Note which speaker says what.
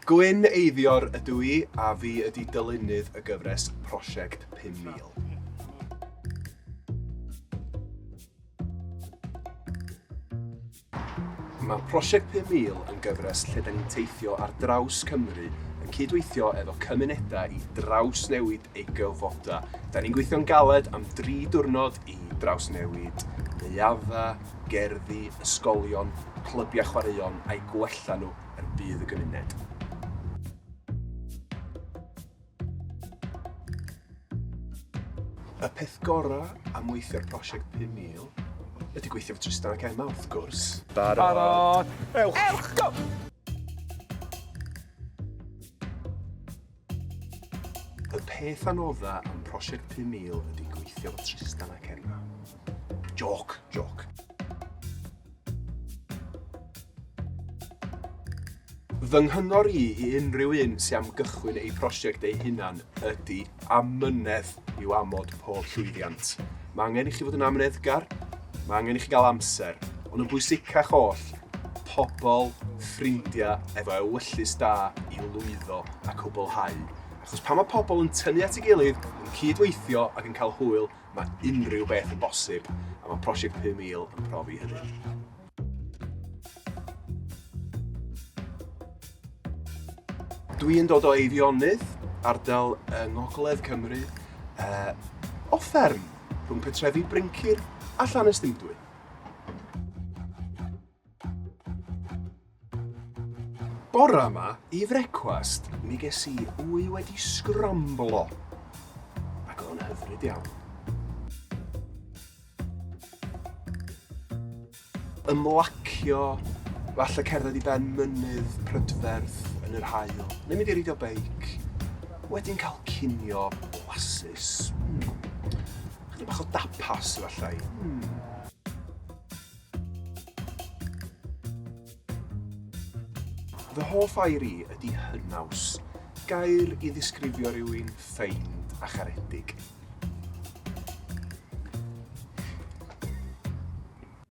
Speaker 1: Gwyn Eiddior ydw I, a fi ydy dylunydd y gyfres Prosiect Pum Mil. Mae Prosiect Pum Mil yn gyfres lle da ni'n teithio ar draws Cymru yn cydweithio efo cymunedau i trawsnewid eu gylfoda. Da ni'n gweithio'n galed am 3 diwrnod i trawsnewid neuaddau, gerddi, ysgolion, clybiau chwaraeon a'i gwella nhw yn bydd y gymuned. Y peth gorau am weithio'r Prosiect Pum Mil ydy gweithio efo Trystan and Emma, wrth gwrs.
Speaker 2: Barod! Ewch! Go!
Speaker 1: Y peth anodda am Prosiect Pum Mil ydy gweithio efo Trystan and Emma. Joc. Fy nghyngor i unrhyw un sy'n am gychwyn ei prosiect ei hunan ydy amynedd i'w amod pob llwyddiant. Mae angen i chi fod yn amyneddgar, mae angen i chi gael amser, ond yn bwysicach oll, pobl, ffrindiau efo ewyllus da i lwyddo a cwblhau. Achos pan mae pobl yn tynnu at ei gilydd, yn cydweithio ac yn cael hwyl, mae unrhyw beth yn bosib, a mae Prosiect Pum Mil yn profi hynny. Dwi'n dod o Eifionydd, ardal yng ngogledd Cymru, offerm rhwng pentrefi Brincir a Llanystumdwy. Bore yma, i frecwast, mi ges i wy wedi sgramblo, ac oedd yn hyfryd iawn. Ymlacio, falle cerdded i ben mynydd prydferth yn yr haul, neu mynd i reidio beic, wedyn cael cinio blasus. Chydig bach o dapas efallai. Fy hoff air i ydy hynaws, gair i ddisgrifio rhywun ffeind a charedig.